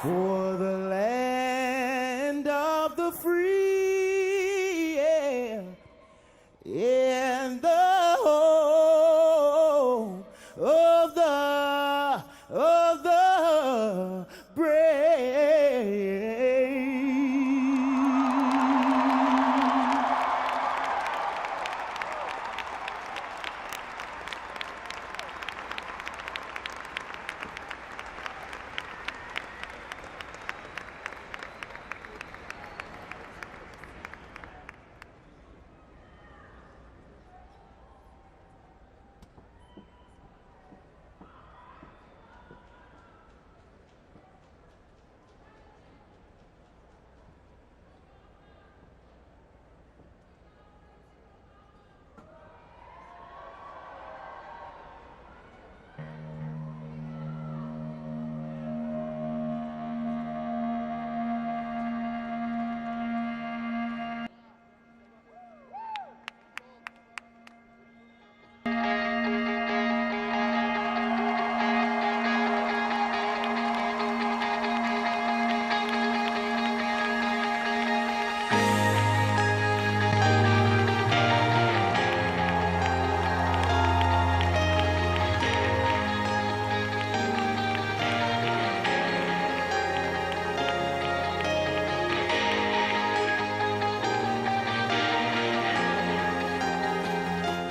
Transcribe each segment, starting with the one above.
For the land of the free, yeah, and the home of the brave.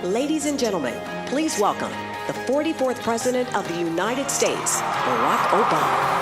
Ladies and gentlemen, please welcome the 44th President of the United States, Barack Obama.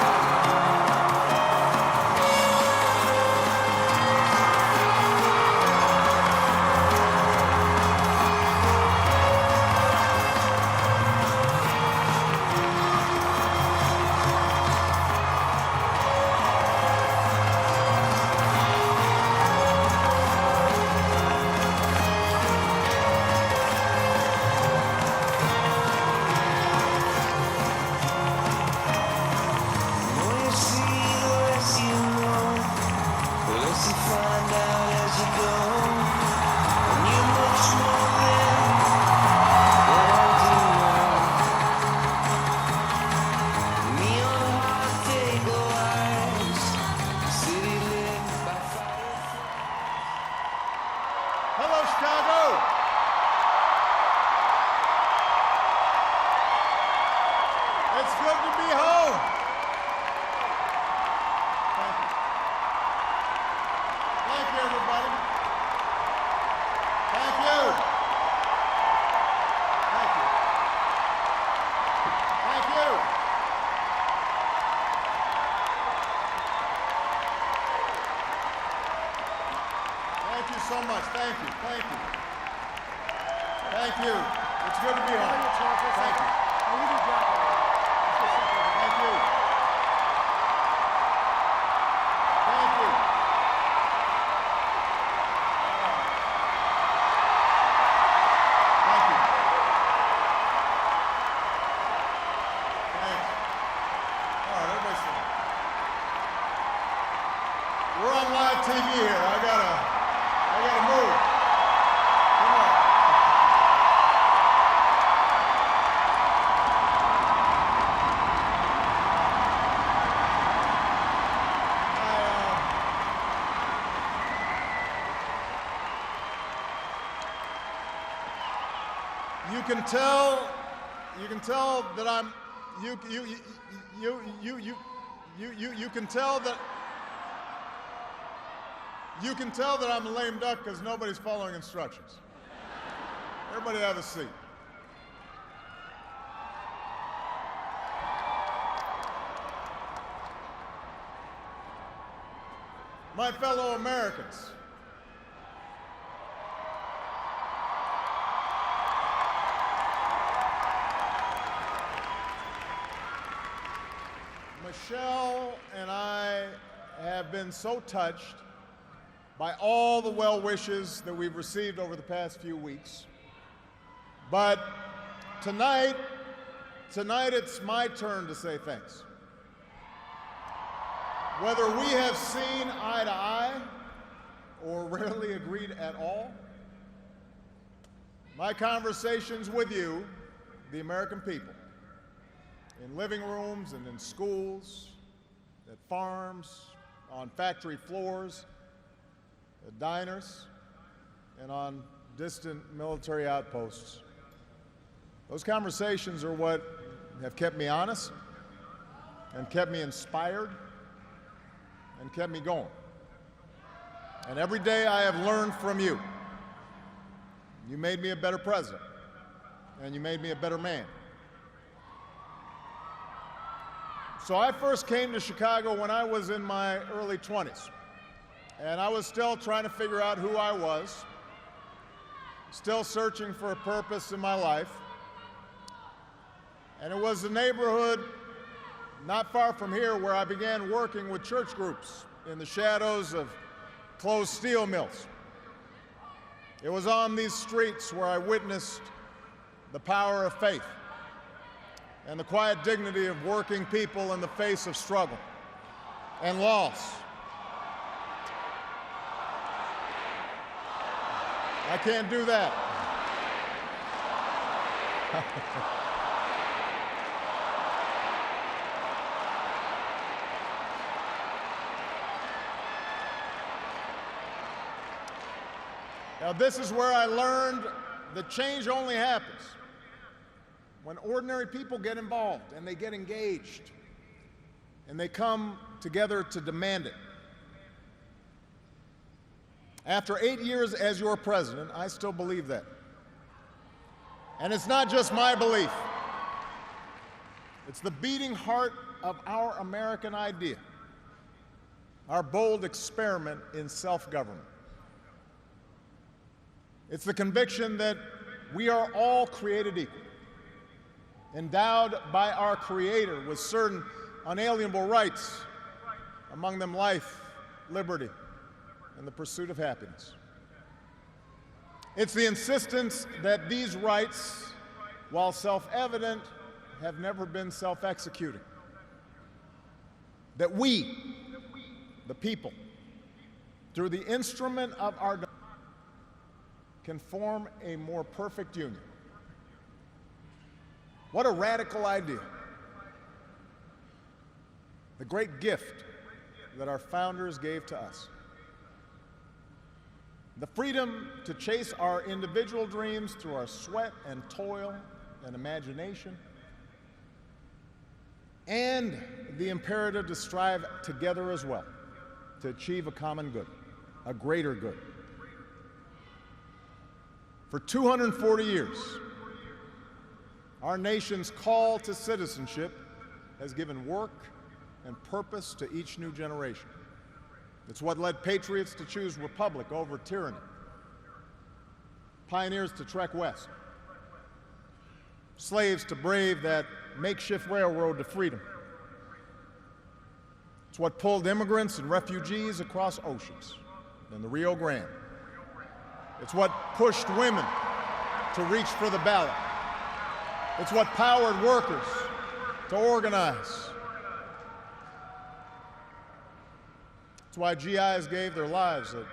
Hello, Chicago. It's good to be home. Thank you, everybody. Thank you. Thank you. Thank you. Thank you so much. Thank you. Thank you. Thank you. It's good to be home. Thank you. Thank you. Thank you. Thank you. Thanks. All right, everybody sit down. We're on live TV here. I gotta move. Come on. You can tell that I'm, you can tell that I'm a lame duck because nobody's following instructions. Everybody have a seat. My fellow Americans, Michelle and I have been so touched by all the well wishes that we've received over the past few weeks. But tonight it's my turn to say thanks. Whether we have seen eye to eye or rarely agreed at all, my conversations with you, the American people, in living rooms and in schools at farms, on factory floors, at diners, and on distant military outposts. Those conversations are what have kept me honest and kept me inspired and kept me going. And every day I have learned from you. You made me a better president, and you made me a better man. So I first came to Chicago when I was in my early 20s, and I was still trying to figure out who I was, still searching for a purpose in my life. And it was a neighborhood not far from here where I began working with church groups in the shadows of closed steel mills. It was on these streets where I witnessed the power of faith and the quiet dignity of working people in the face of struggle and loss. I can't do that. Now, this is where I learned that change only happens when ordinary people get involved and they get engaged and they come together to demand it. After 8 years as your president, I still believe that. And it's not just my belief. It's the beating heart of our American idea, our bold experiment in self-government. It's the conviction that we are all created equal, endowed by our Creator with certain unalienable rights, among them life, liberty, and the pursuit of happiness. It's the insistence that these rights, while self-evident, have never been self-executing. That we, the people, through the instrument of our democracy, can form a more perfect union. What a radical idea. The great gift that our founders gave to us. The freedom to chase our individual dreams through our sweat and toil and imagination, and the imperative to strive together as well to achieve a common good, a greater good. For 240 years, our nation's call to citizenship has given work and purpose to each new generation. It's what led patriots to choose republic over tyranny, pioneers to trek west, slaves to brave that makeshift railroad to freedom. It's what pulled immigrants and refugees across oceans in the Rio Grande. It's what pushed women to reach for the ballot. It's what powered workers to organize. It's why GIs gave their lives at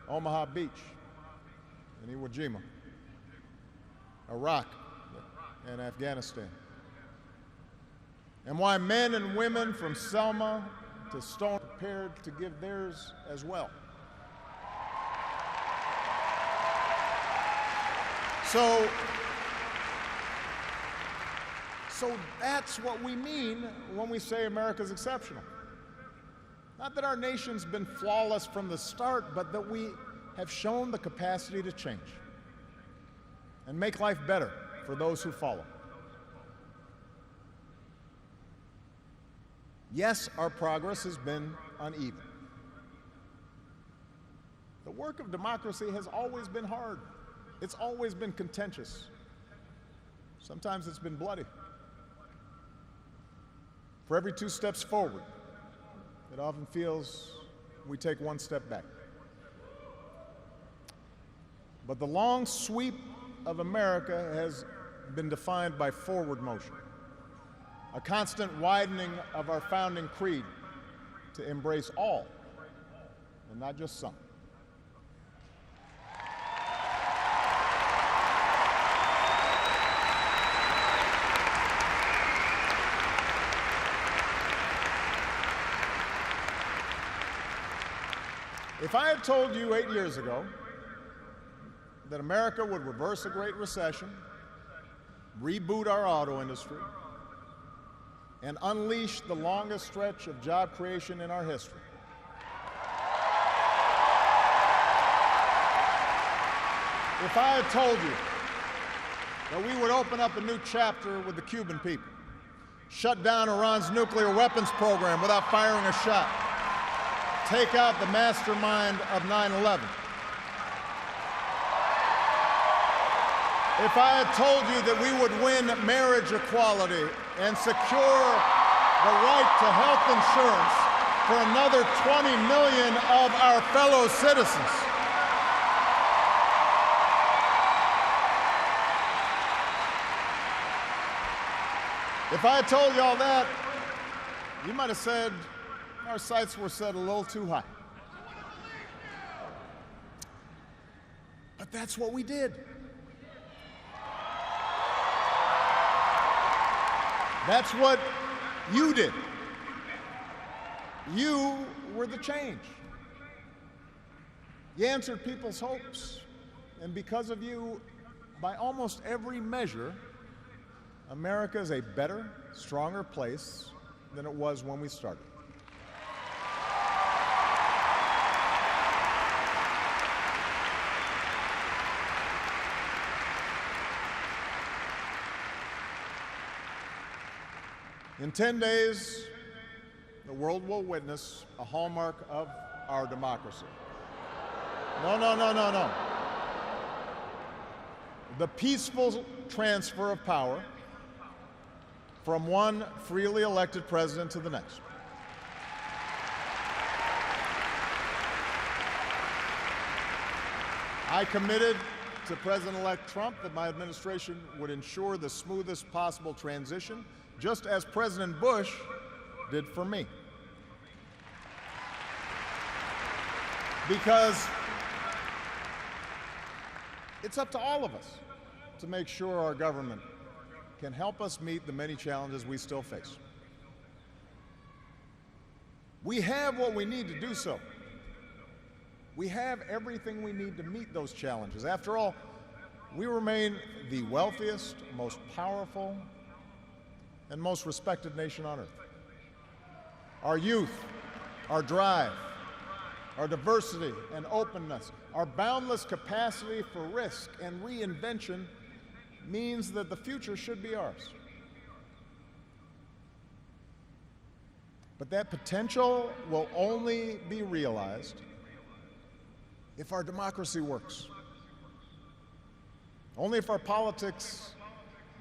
Omaha Beach, in Iwo Jima, Iraq, and Afghanistan. And why men and women from Selma to Stone prepared to give theirs as well. So that's what we mean when we say America's exceptional. Not that our nation's been flawless from the start, but that we have shown the capacity to change and make life better for those who follow. Yes, our progress has been uneven. The work of democracy has always been hard. It's always been contentious. Sometimes it's been bloody. For every 2 steps forward, it often feels we take 1 step back. But the long sweep of America has been defined by forward motion, a constant widening of our founding creed to embrace all, and not just some. If I had told you 8 years ago that America would reverse a Great Recession, reboot our auto industry, and unleash the longest stretch of job creation in our history, if I had told you that we would open up a new chapter with the Cuban people, shut down Iran's nuclear weapons program without firing a shot, take out the mastermind of 9/11, if I had told you that we would win marriage equality and secure the right to health insurance for another 20 million of our fellow citizens, if I had told you all that, you might have said our sights were set a little too high. But that's what we did. That's what you did. You were the change. You answered people's hopes. And because of you, by almost every measure, America is a better, stronger place than it was when we started. In 10 days, the world will witness a hallmark of our democracy. No. The peaceful transfer of power from one freely elected president to the next. I committed to President-elect Trump that my administration would ensure the smoothest possible transition, just as President Bush did for me. Because it's up to all of us to make sure our government can help us meet the many challenges we still face. We have what we need to do so. We have everything we need to meet those challenges. After all, we remain the wealthiest, most powerful, and most respected nation on earth. Our youth, our drive, our diversity and openness, our boundless capacity for risk and reinvention means that the future should be ours. But that potential will only be realized if our democracy works. Only if our politics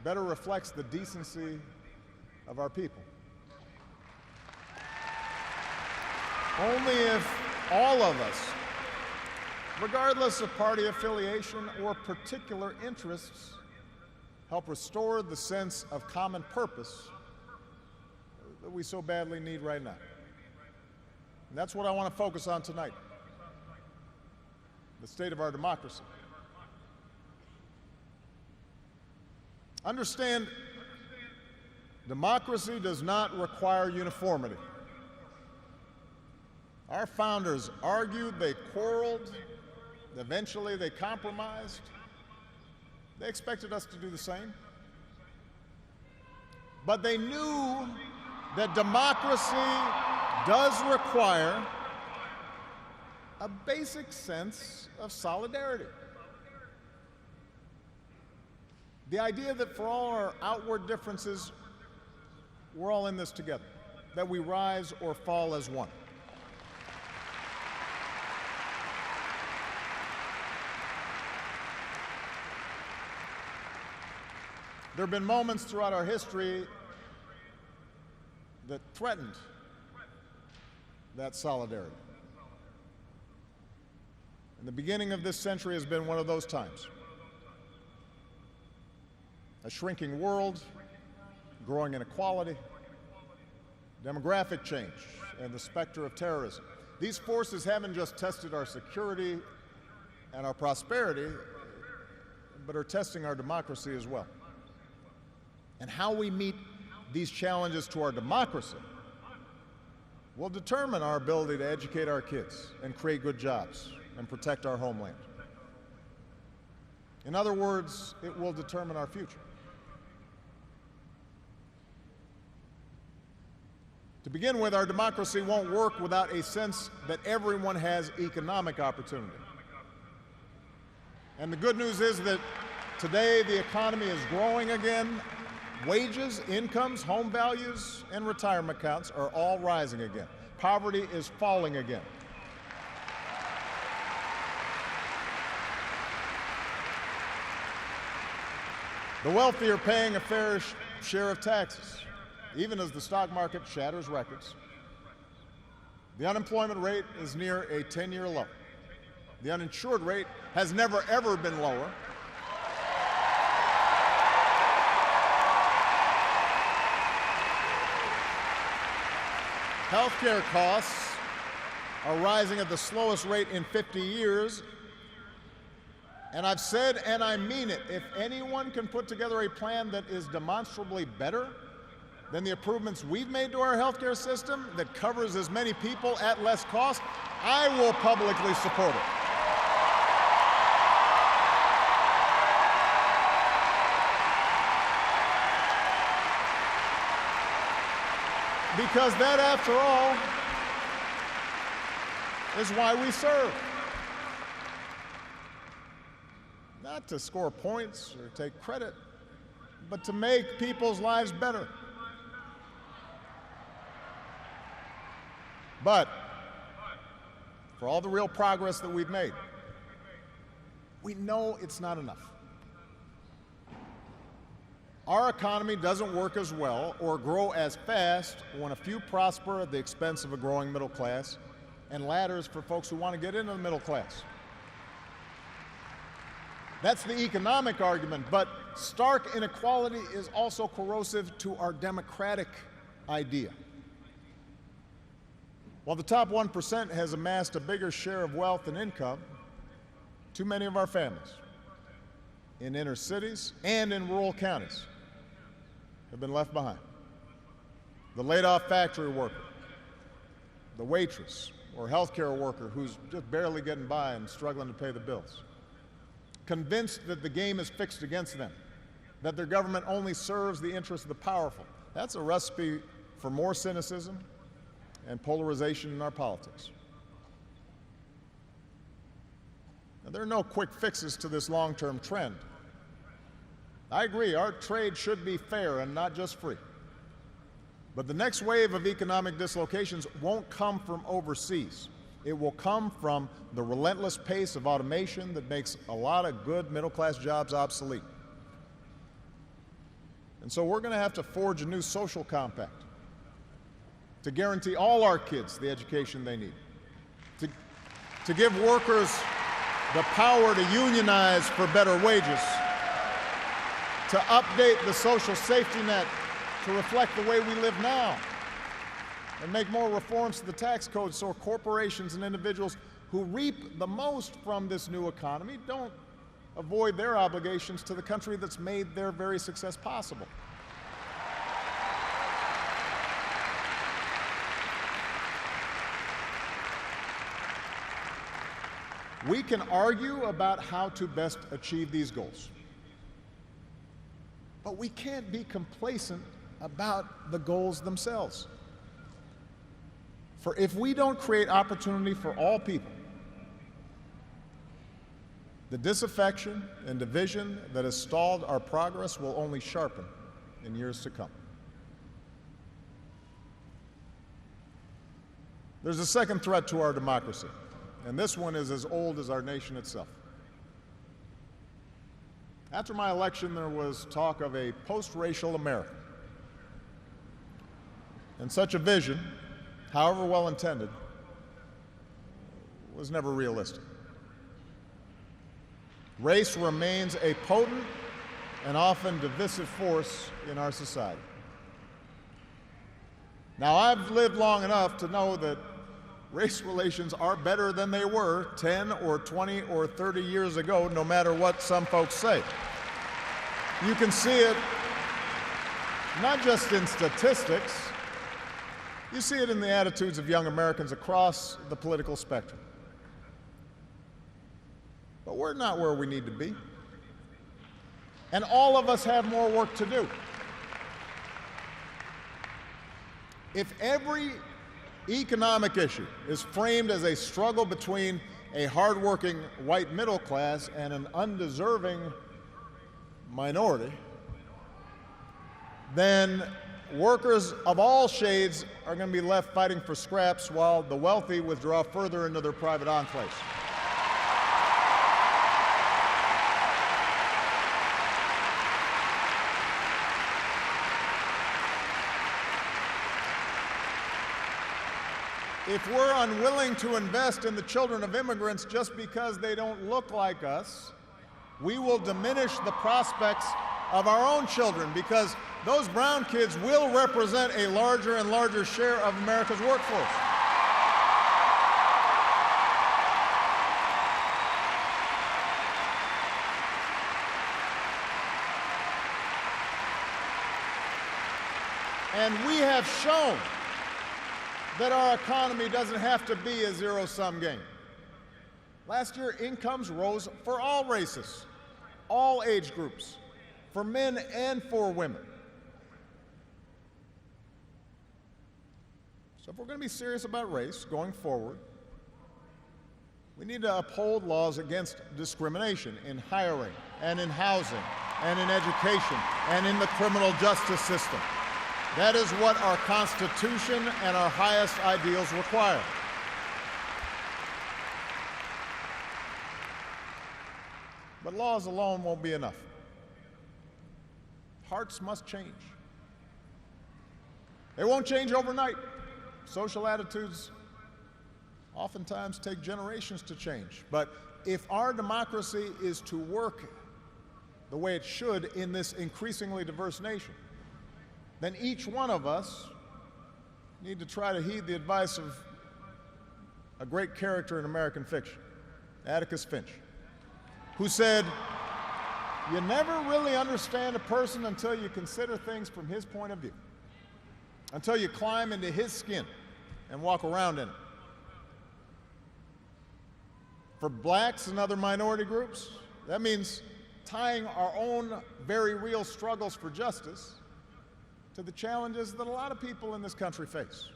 better reflects the decency of our people. Only if all of us, regardless of party affiliation or particular interests, help restore the sense of common purpose that we so badly need right now. And that's what I want to focus on tonight: the state of our democracy. Understand, democracy does not require uniformity. Our founders argued, they quarreled, eventually they compromised. They expected us to do the same. But they knew that democracy does require a basic sense of solidarity. The idea that for all our outward differences, we're all in this together, that we rise or fall as one. There have been moments throughout our history that threatened that solidarity. And the beginning of this century has been one of those times. A shrinking world, growing inequality, demographic change, and the specter of terrorism. These forces haven't just tested our security and our prosperity, but are testing our democracy as well. And how we meet these challenges to our democracy will determine our ability to educate our kids and create good jobs and protect our homeland. In other words, it will determine our future. To begin with, our democracy won't work without a sense that everyone has economic opportunity. And the good news is that today the economy is growing again. Wages, incomes, home values, and retirement accounts are all rising again. Poverty is falling again. The wealthy are paying a fair share of taxes, even as the stock market shatters records. The unemployment rate is near a 10-year low. The uninsured rate has never, ever been lower. Healthcare costs are rising at the slowest rate in 50 years. And I've said, and I mean it, if anyone can put together a plan that is demonstrably better than the improvements we've made to our healthcare system that covers as many people at less cost, I will publicly support it. Because that, after all, is why we serve. Not to score points or take credit, but to make people's lives better. But for all the real progress that we've made, we know it's not enough. Our economy doesn't work as well or grow as fast when a few prosper at the expense of a growing middle class and ladders for folks who want to get into the middle class. That's the economic argument, but stark inequality is also corrosive to our democratic idea. While the top 1% has amassed a bigger share of wealth and income, too many of our families in inner cities and in rural counties have been left behind. The laid-off factory worker, the waitress or healthcare worker who's just barely getting by and struggling to pay the bills, convinced that the game is fixed against them, that their government only serves the interests of the powerful. That's a recipe for more cynicism and polarization in our politics. Now, there are no quick fixes to this long-term trend. I agree, our trade should be fair and not just free. But the next wave of economic dislocations won't come from overseas. It will come from the relentless pace of automation that makes a lot of good middle-class jobs obsolete. And so we're going to have to forge a new social compact to guarantee all our kids the education they need, to give workers the power to unionize for better wages, to update the social safety net to reflect the way we live now, and make more reforms to the tax code so corporations and individuals who reap the most from this new economy don't avoid their obligations to the country that's made their very success possible. We can argue about how to best achieve these goals, but we can't be complacent about the goals themselves. For if we don't create opportunity for all people, the disaffection and division that has stalled our progress will only sharpen in years to come. There's a second threat to our democracy, and this one is as old as our nation itself. After my election, there was talk of a post-racial America. And such a vision, however well-intended, was never realistic. Race remains a potent and often divisive force in our society. Now, I've lived long enough to know that race relations are better than they were 10 or 20 or 30 years ago, no matter what some folks say. You can see it not just in statistics, You see it in the attitudes of young Americans across the political spectrum. But we're not where we need to be. And all of us have more work to do. If every economic issue is framed as a struggle between a hardworking white middle class and an undeserving minority, then workers of all shades are going to be left fighting for scraps while the wealthy withdraw further into their private enclaves. If we're unwilling to invest in the children of immigrants just because they don't look like us, we will diminish the prospects of our own children, because those brown kids will represent a larger and larger share of America's workforce. And we have shown that our economy doesn't have to be a zero-sum game. Last year, incomes rose for all races, all age groups, for men and for women. So if we're going to be serious about race going forward, we need to uphold laws against discrimination in hiring and in housing and in education and in the criminal justice system. That is what our Constitution and our highest ideals require. But laws alone won't be enough. Hearts must change. They won't change overnight. Social attitudes oftentimes take generations to change. But if our democracy is to work the way it should in this increasingly diverse nation, then each one of us need to try to heed the advice of a great character in American fiction, Atticus Finch, who said, "You never really understand a person until you consider things from his point of view, until you climb into his skin and walk around in it." For blacks and other minority groups, that means tying our own very real struggles for justice to the challenges that a lot of people in this country face.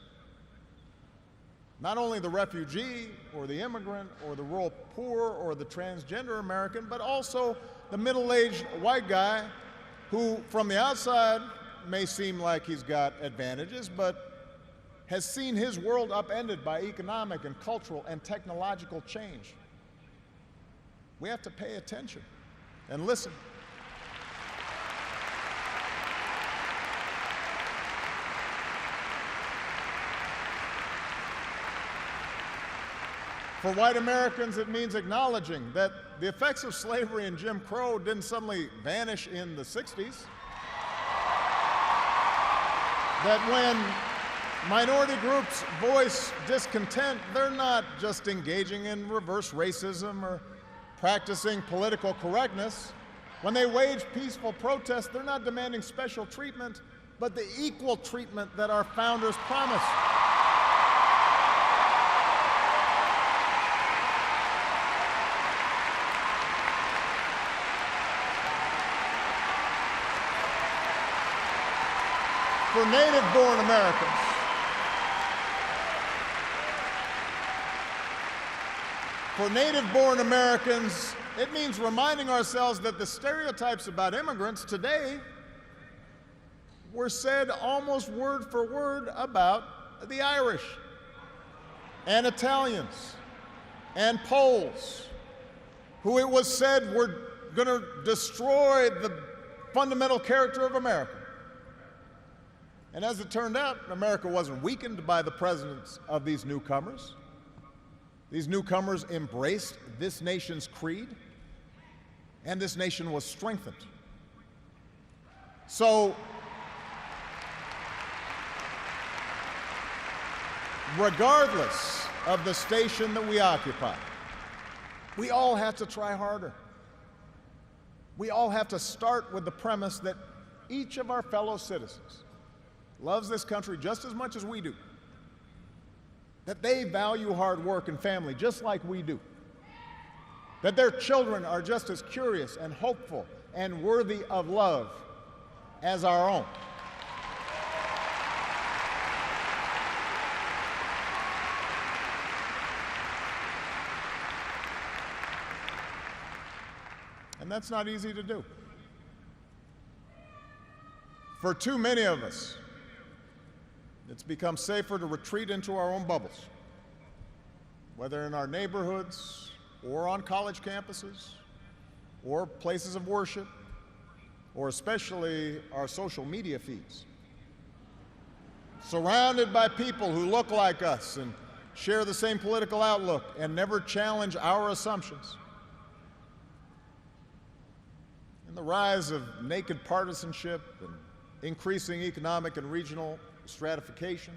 Not only the refugee or the immigrant or the rural poor or the transgender American, but also the middle-aged white guy who, from the outside, may seem like he's got advantages, but has seen his world upended by economic and cultural and technological change. We have to pay attention and listen. For white Americans, it means acknowledging that the effects of slavery and Jim Crow didn't suddenly vanish in the 60s. That when minority groups voice discontent, they're not just engaging in reverse racism or practicing political correctness. When they wage peaceful protest, they're not demanding special treatment, but the equal treatment that our founders promised. For native-born Americans, it means reminding ourselves that the stereotypes about immigrants today were said almost word for word about the Irish and Italians and Poles, who it was said were going to destroy the fundamental character of America. And as it turned out, America wasn't weakened by the presence of these newcomers. These newcomers embraced this nation's creed, and this nation was strengthened. So, regardless of the station that we occupy, we all have to try harder. We all have to start with the premise that each of our fellow citizens loves this country just as much as we do, that they value hard work and family just like we do, that their children are just as curious and hopeful and worthy of love as our own. And that's not easy to do. For too many of us, it's become safer to retreat into our own bubbles, whether in our neighborhoods or on college campuses or places of worship, or especially our social media feeds. Surrounded by people who look like us and share the same political outlook and never challenge our assumptions. And the rise of naked partisanship and increasing economic and regional stratification,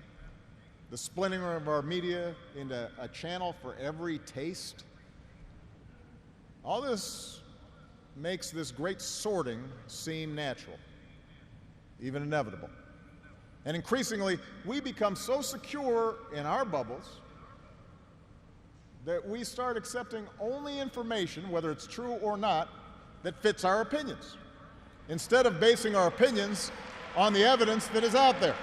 the splintering of our media into a channel for every taste, all this makes this great sorting seem natural, even inevitable. And increasingly, we become so secure in our bubbles that we start accepting only information, whether it's true or not, that fits our opinions, instead of basing our opinions on the evidence that is out there.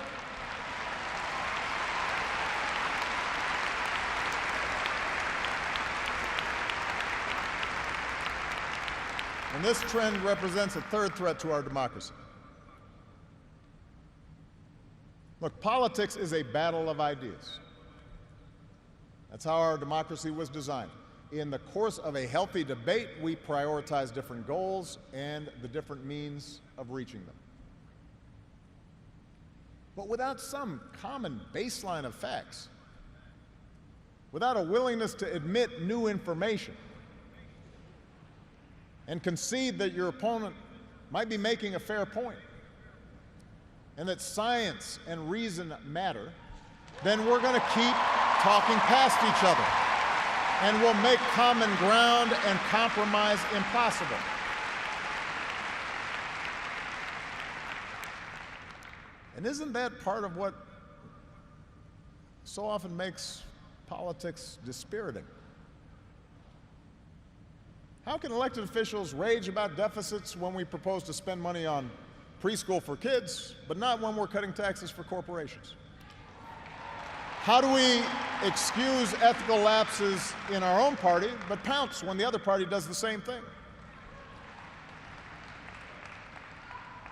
And this trend represents a third threat to our democracy. Look, politics is a battle of ideas. That's how our democracy was designed. In the course of a healthy debate, we prioritize different goals and the different means of reaching them. But without some common baseline of facts, without a willingness to admit new information and concede that your opponent might be making a fair point and that science and reason matter, then we're going to keep talking past each other and we'll make common ground and compromise impossible. And isn't that part of what so often makes politics dispiriting? How can elected officials rage about deficits when we propose to spend money on preschool for kids, but not when we're cutting taxes for corporations? How do we excuse ethical lapses in our own party, but pounce when the other party does the same thing?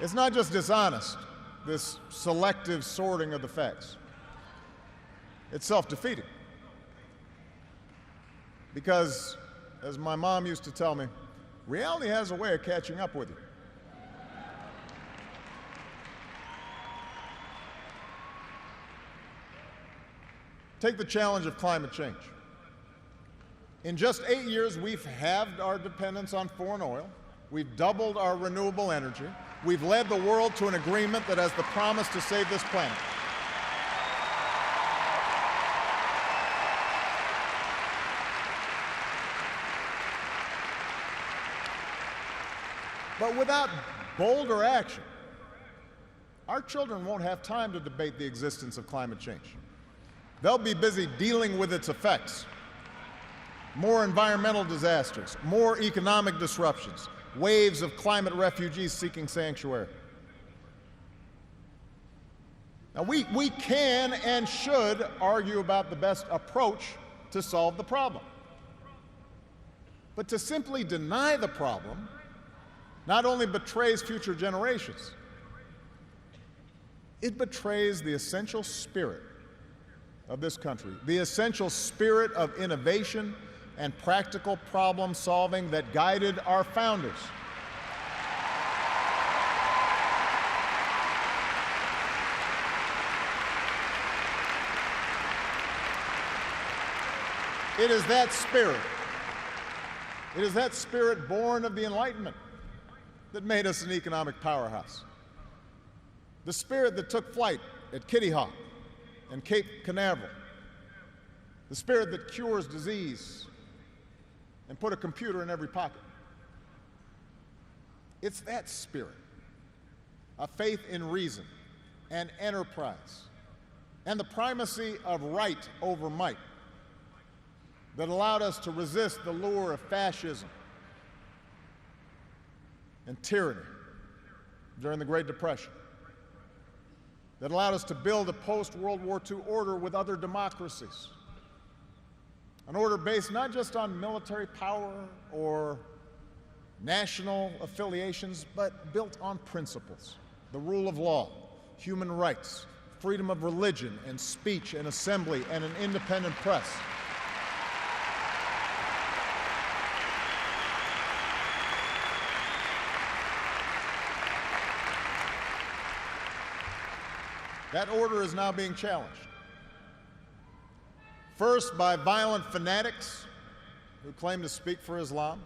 It's not just dishonest, this selective sorting of the facts. It's self-defeating. Because, as my mom used to tell me, reality has a way of catching up with you. Take the challenge of climate change. In just 8 years, we've halved our dependence on foreign oil. We've doubled our renewable energy. We've led the world to an agreement that has the promise to save this planet. But without bolder action, our children won't have time to debate the existence of climate change. They'll be busy dealing with its effects. More environmental disasters, more economic disruptions, waves of climate refugees seeking sanctuary. Now, we can and should argue about the best approach to solve the problem. But to simply deny the problem not only betrays future generations, it betrays the essential spirit of this country, the essential spirit of innovation and practical problem solving that guided our founders. It is that spirit born of the Enlightenment that made us an economic powerhouse. The spirit that took flight at Kitty Hawk and Cape Canaveral. The spirit that cures disease and put a computer in every pocket. It's that spirit, a faith in reason and enterprise, and the primacy of right over might that allowed us to resist the lure of fascism and tyranny during the Great Depression, that allowed us to build a post-World War II order with other democracies, an order based not just on military power or national affiliations, but built on principles: the rule of law, human rights, freedom of religion and speech and assembly, and an independent press. That order is now being challenged. First, by violent fanatics who claim to speak for Islam.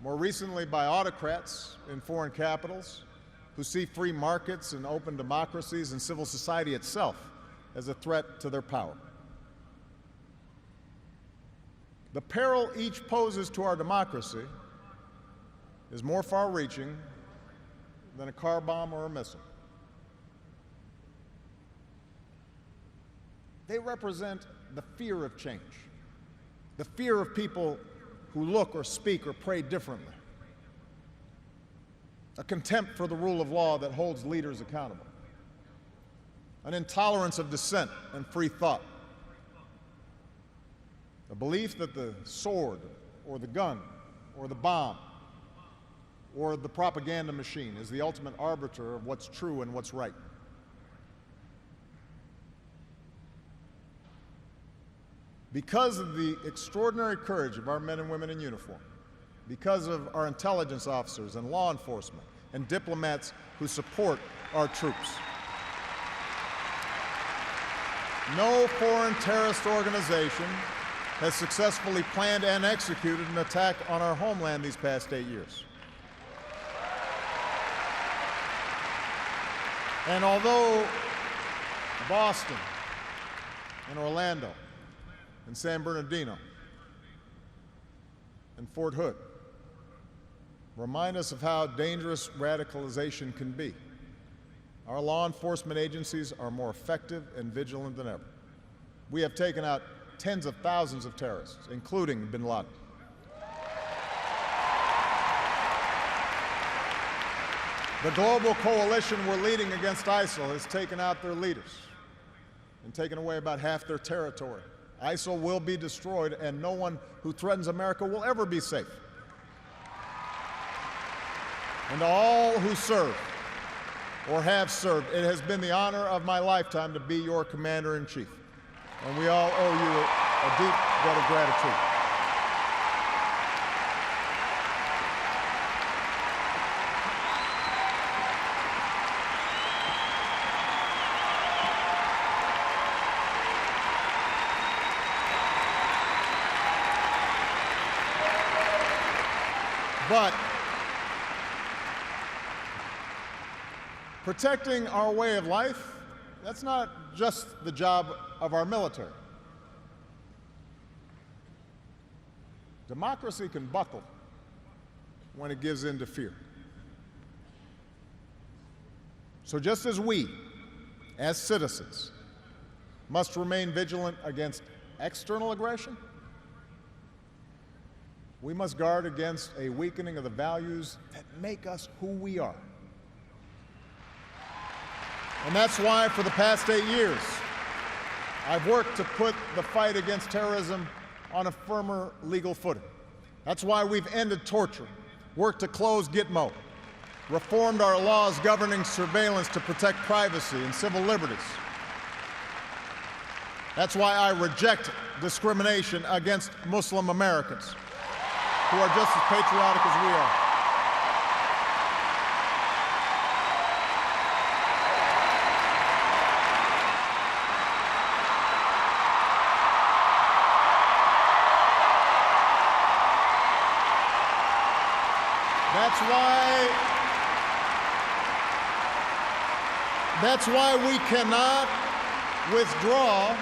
More recently, by autocrats in foreign capitals who see free markets and open democracies and civil society itself as a threat to their power. The peril each poses to our democracy is more far-reaching than a car bomb or a missile. They represent the fear of change, the fear of people who look or speak or pray differently, a contempt for the rule of law that holds leaders accountable, an intolerance of dissent and free thought, a belief that the sword or the gun or the bomb or the propaganda machine is the ultimate arbiter of what's true and what's right. Because of the extraordinary courage of our men and women in uniform, because of our intelligence officers and law enforcement and diplomats who support our troops, no foreign terrorist organization has successfully planned and executed an attack on our homeland these past 8 years. And although Boston and Orlando and San Bernardino and Fort Hood remind us of how dangerous radicalization can be, our law enforcement agencies are more effective and vigilant than ever. We have taken out tens of thousands of terrorists, including bin Laden. The global coalition we're leading against ISIL has taken out their leaders and taken away about half their territory. ISIL will be destroyed, and no one who threatens America will ever be safe. And to all who serve or have served, it has been the honor of my lifetime to be your commander-in-chief. And we all owe you a deep debt of gratitude. But protecting our way of life, that's not just the job of our military. Democracy can buckle when it gives in to fear. So just as we, as citizens, must remain vigilant against external aggression, we must guard against a weakening of the values that make us who we are. And that's why for the past 8 years, I've worked to put the fight against terrorism on a firmer legal footing. That's why we've ended torture, worked to close Gitmo, reformed our laws governing surveillance to protect privacy and civil liberties. That's why I reject discrimination against Muslim Americans, who are just as patriotic as we are. That's why we cannot withdraw.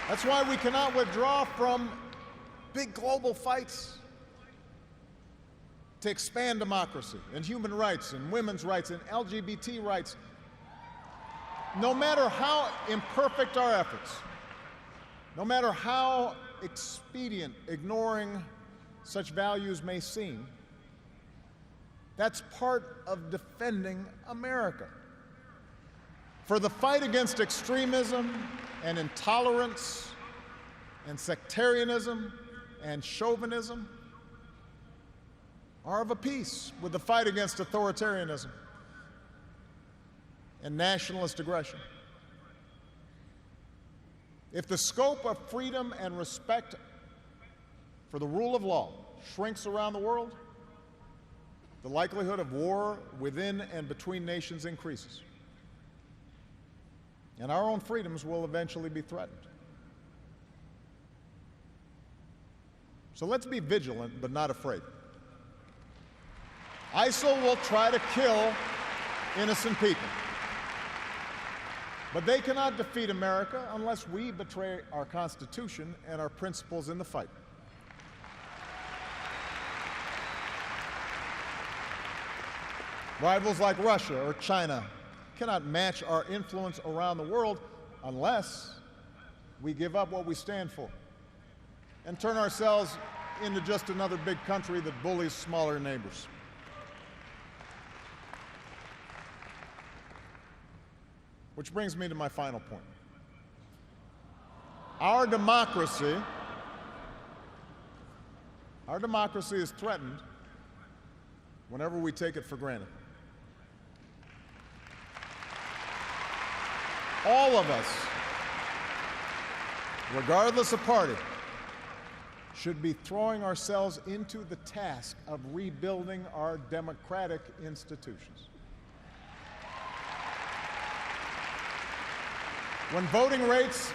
That's why we cannot withdraw from big global fights to expand democracy and human rights and women's rights and LGBT rights. no matter how imperfect our efforts, no matter how expedient ignoring such values may seem, that's part of defending America. For the fight against extremism and intolerance and sectarianism and chauvinism are of a piece with the fight against authoritarianism and nationalist aggression. If the scope of freedom and respect for the rule of law shrinks around the world, the likelihood of war within and between nations increases, and our own freedoms will eventually be threatened. So let's be vigilant but not afraid. ISIL will try to kill innocent people, but they cannot defeat America unless we betray our Constitution and our principles in the fight. Rivals like Russia or China cannot match our influence around the world unless we give up what we stand for and turn ourselves into just another big country that bullies smaller neighbors. Which brings me to my final point. Our democracy is threatened whenever we take it for granted. All of us, regardless of party, should be throwing ourselves into the task of rebuilding our democratic institutions. When voting rates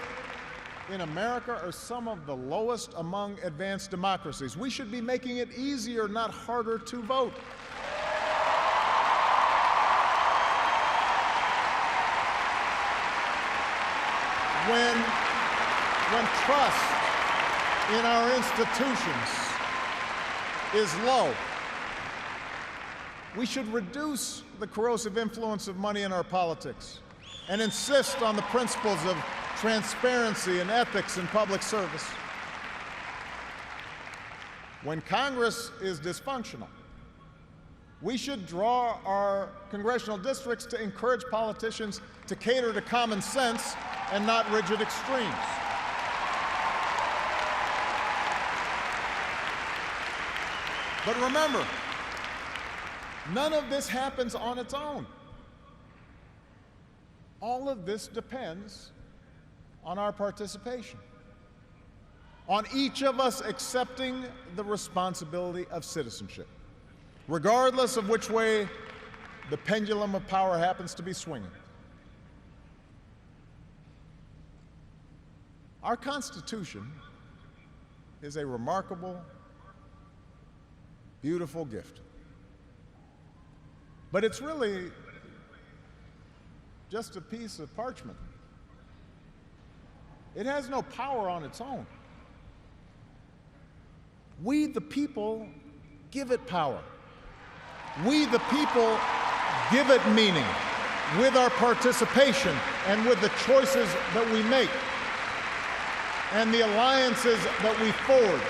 in America are some of the lowest among advanced democracies, we should be making it easier, not harder, to vote. When trust in our institutions is low, we should reduce the corrosive influence of money in our politics and insist on the principles of transparency and ethics in public service. When Congress is dysfunctional, we should draw our congressional districts to encourage politicians to cater to common sense and not rigid extremes. But remember, none of this happens on its own. All of this depends on our participation, on each of us accepting the responsibility of citizenship, regardless of which way the pendulum of power happens to be swinging. Our Constitution is a remarkable, beautiful gift. But it's really just a piece of parchment. It has no power on its own. We, the people, give it power. We, the people, give it meaning with our participation and with the choices that we make and the alliances that we forge,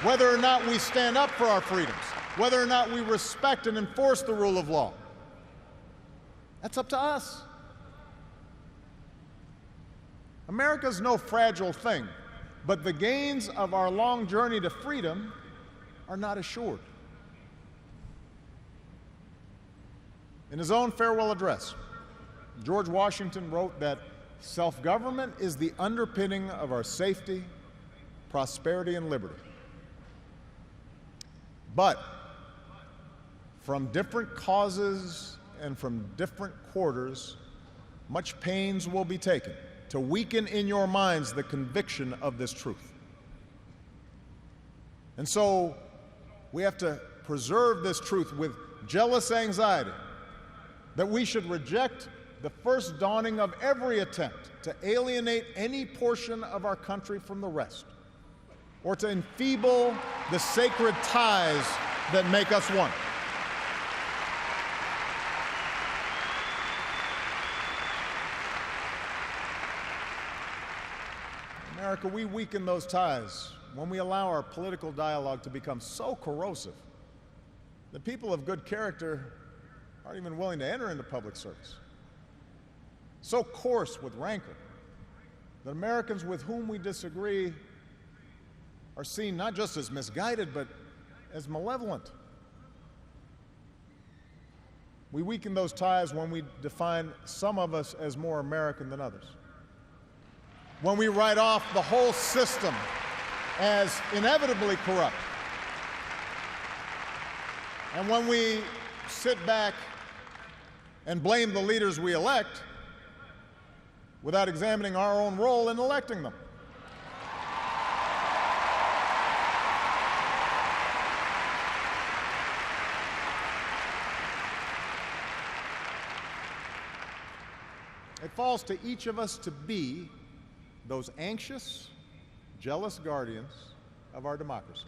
whether or not we stand up for our freedoms, whether or not we respect and enforce the rule of law. That's up to us. America's no fragile thing, but the gains of our long journey to freedom are not assured. In his own farewell address, George Washington wrote that self-government is the underpinning of our safety, prosperity, and liberty. But from different causes and from different quarters, much pains will be taken to weaken in your minds the conviction of this truth. And so we have to preserve this truth with jealous anxiety that we should reject the first dawning of every attempt to alienate any portion of our country from the rest, or to enfeeble the sacred ties that make us one. America, we weaken those ties when we allow our political dialogue to become so corrosive that people of good character aren't even willing to enter into public service. So coarse with rancor that Americans with whom we disagree are seen not just as misguided, but as malevolent. We weaken those ties when we define some of us as more American than others, when we write off the whole system as inevitably corrupt, and when we sit back and blame the leaders we elect without examining our own role in electing them. It falls to each of us to be those anxious, jealous guardians of our democracy,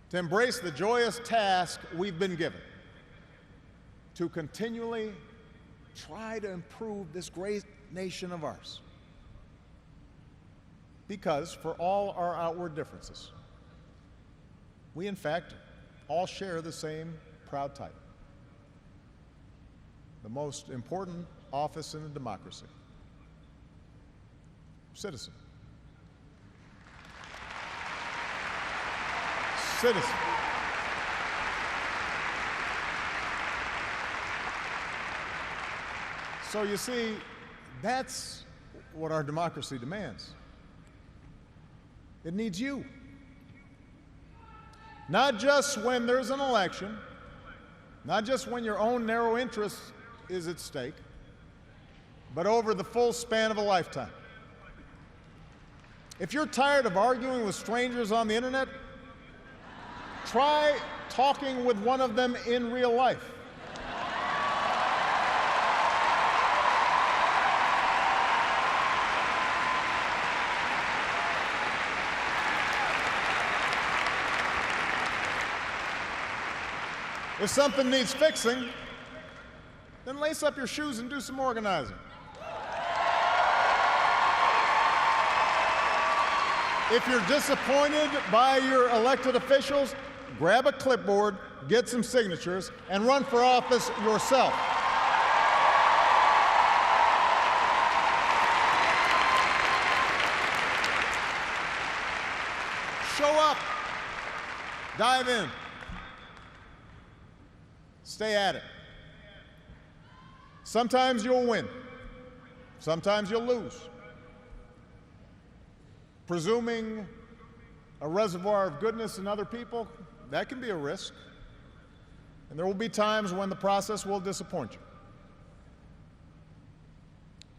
to embrace the joyous task we've been given, to continually try to improve this great nation of ours. Because for all our outward differences, we in fact all share the same proud title, the most important office in a democracy: citizen. Citizen. So you see, that's what our democracy demands. It needs you. Not just when there's an election, not just when your own narrow interest is at stake, but over the full span of a lifetime. If you're tired of arguing with strangers on the internet, try talking with one of them in real life. If something needs fixing, then lace up your shoes and do some organizing. If you're disappointed by your elected officials, grab a clipboard, get some signatures, and run for office yourself. Show up. Dive in. Stay at it. Sometimes you'll win. Sometimes you'll lose. Presuming a reservoir of goodness in other people, that can be a risk. And there will be times when the process will disappoint you.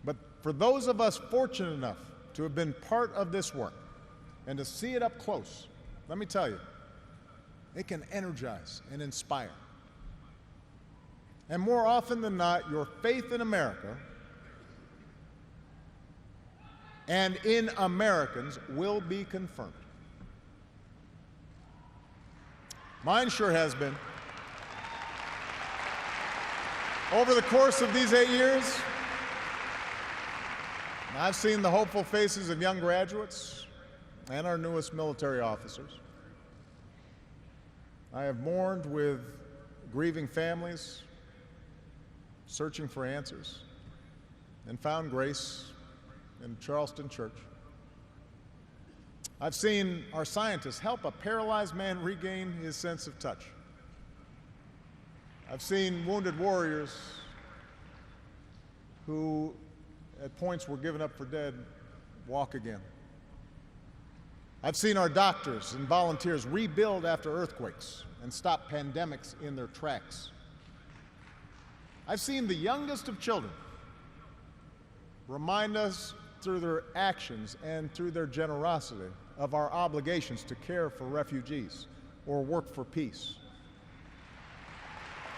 But for those of us fortunate enough to have been part of this work and to see it up close, let me tell you, it can energize and inspire. And more often than not, your faith in America and in Americans will be confirmed. Mine sure has been. Over the course of these 8 years, I've seen the hopeful faces of young graduates and our newest military officers. I have mourned with grieving families, searching for answers, and found grace in Charleston Church. I've seen our scientists help a paralyzed man regain his sense of touch. I've seen wounded warriors who at points were given up for dead walk again. I've seen our doctors and volunteers rebuild after earthquakes and stop pandemics in their tracks. I've seen the youngest of children remind us through their actions and through their generosity of our obligations to care for refugees or work for peace.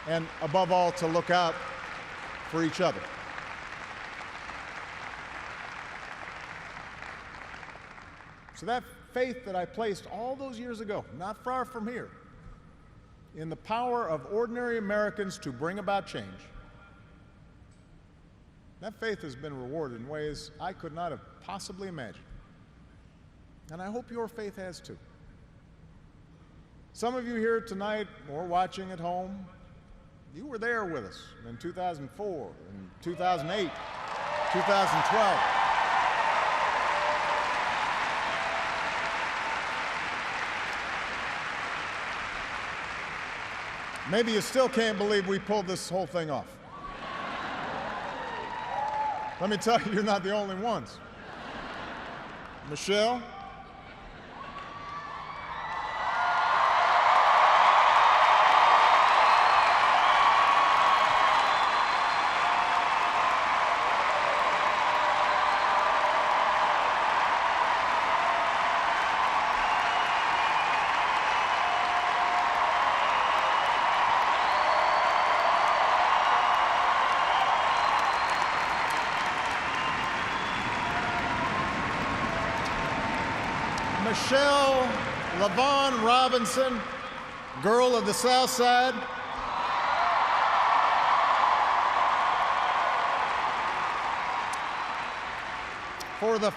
And above all, to look out for each other. So that faith that I placed all those years ago, not far from here, in the power of ordinary Americans to bring about change, That faith has been rewarded in ways I could not have possibly imagined. And I hope your faith has too. Some of you here tonight or watching at home, you were there with us in 2004, in 2008, 2012. Maybe you still can't believe we pulled this whole thing off. Let me tell you, you're not the only ones. Michelle, Michelle LaVaughn Robinson, girl of the South Side. For the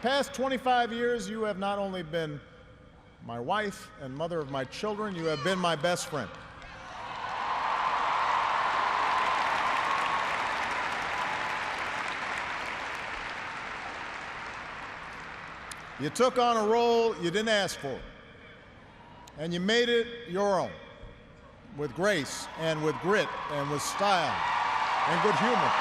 past 25 years, you have not only been my wife and mother of my children, you have been my best friend. You took on a role you didn't ask for, and you made it your own, with grace and with grit and with style and good humor.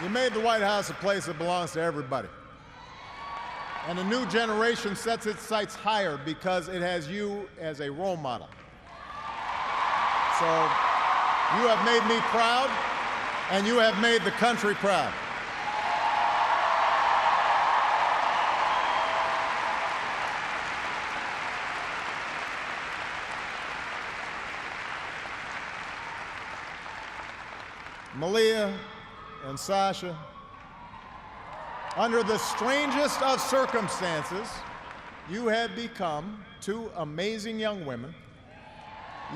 You made the White House a place that belongs to everybody. And a new generation sets its sights higher because it has you as a role model. So you have made me proud, and you have made the country proud. Malia and Sasha, under the strangest of circumstances, you have become two amazing young women.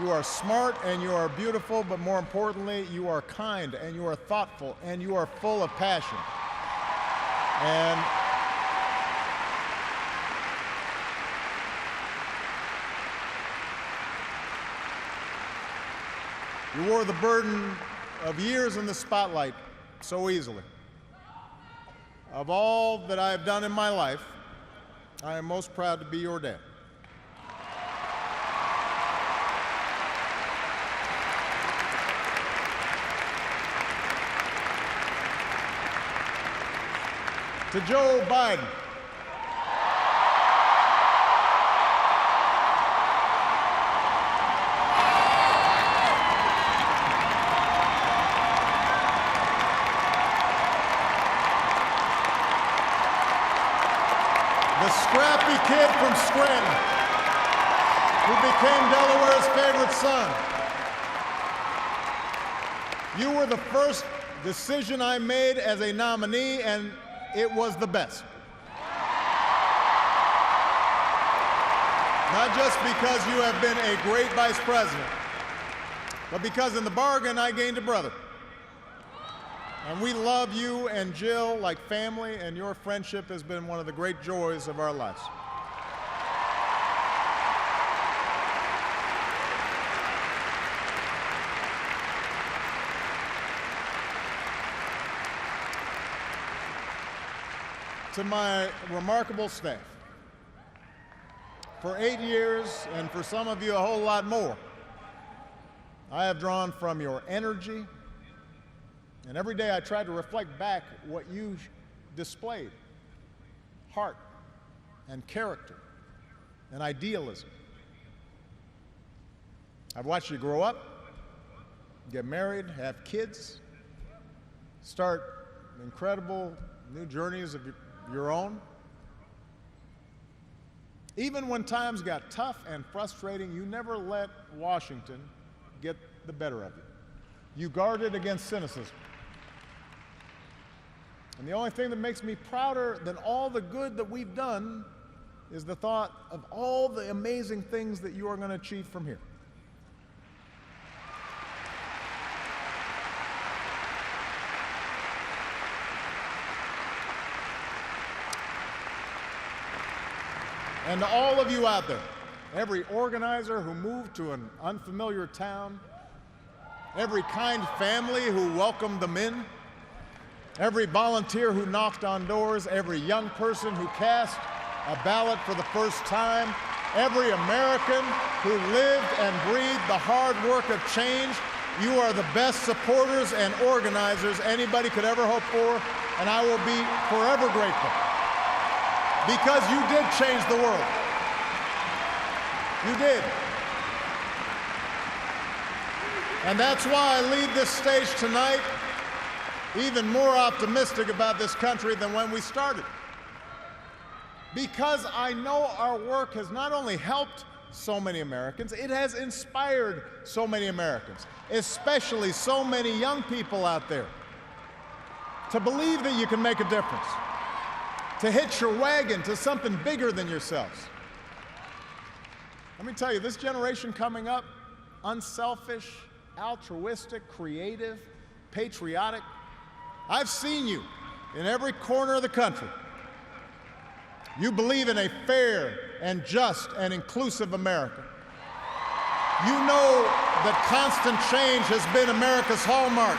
You are smart and you are beautiful, but more importantly, you are kind and you are thoughtful and you are full of passion. And you wore the burden of years in the spotlight so easily. Of all that I have done in my life, I am most proud to be your dad. To Joe Biden, the scrappy kid from Scranton, who became Delaware's favorite son. You were the first decision I made as a nominee, and it was the best. Not just because you have been a great vice president, but because in the bargain I gained a brother. And we love you and Jill like family, and your friendship has been one of the great joys of our lives. To my remarkable staff, for 8 years, and for some of you a whole lot more, I have drawn from your energy. And every day I try to reflect back what you displayed: heart and character and idealism. I've watched you grow up, get married, have kids, start incredible new journeys of your own. Even when times got tough and frustrating, you never let Washington get the better of you. You guarded against cynicism. And the only thing that makes me prouder than all the good that we've done is the thought of all the amazing things that you are going to achieve from here. And to all of you out there, every organizer who moved to an unfamiliar town, every kind family who welcomed them in, every volunteer who knocked on doors, every young person who cast a ballot for the first time, every American who lived and breathed the hard work of change, you are the best supporters and organizers anybody could ever hope for, and I will be forever grateful. Because you did change the world. You did. And that's why I leave this stage tonight even more optimistic about this country than when we started. Because I know our work has not only helped so many Americans, it has inspired so many Americans, especially so many young people out there, to believe that you can make a difference, to hitch your wagon to something bigger than yourselves. Let me tell you, this generation coming up, unselfish, altruistic, creative, patriotic, I've seen you in every corner of the country. You believe in a fair and just and inclusive America. You know that constant change has been America's hallmark,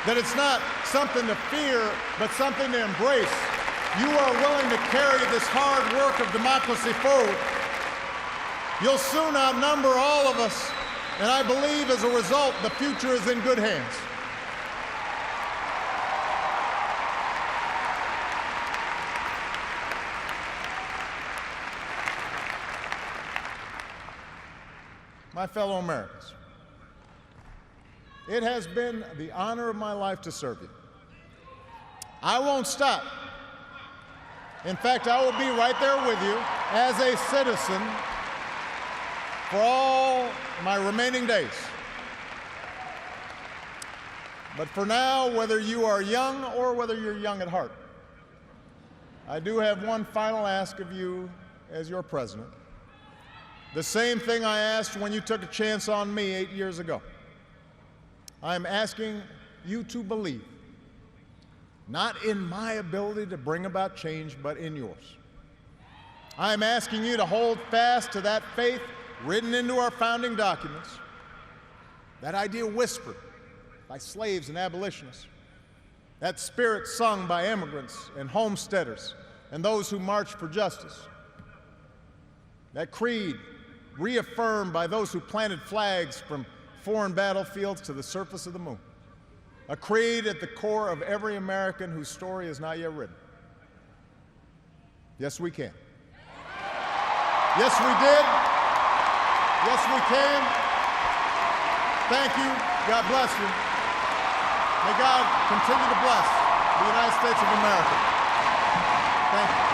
that it's not something to fear, but something to embrace. You are willing to carry this hard work of democracy forward. You'll soon outnumber all of us, and I believe as a result, the future is in good hands. My fellow Americans, it has been the honor of my life to serve you. I won't stop. In fact, I will be right there with you as a citizen for all my remaining days. But for now, whether you are young or whether you're young at heart, I do have one final ask of you as your president. The same thing I asked when you took a chance on me 8 years ago. I'm asking you to believe, not in my ability to bring about change, but in yours. I'm asking you to hold fast to that faith written into our founding documents, that idea whispered by slaves and abolitionists, that spirit sung by immigrants and homesteaders and those who marched for justice, that creed reaffirmed by those who planted flags from foreign battlefields to the surface of the moon, a creed at the core of every American whose story is not yet written. Yes, we can. Yes, we did. Yes, we can. Thank you. God bless you. May God continue to bless the United States of America. Thank you.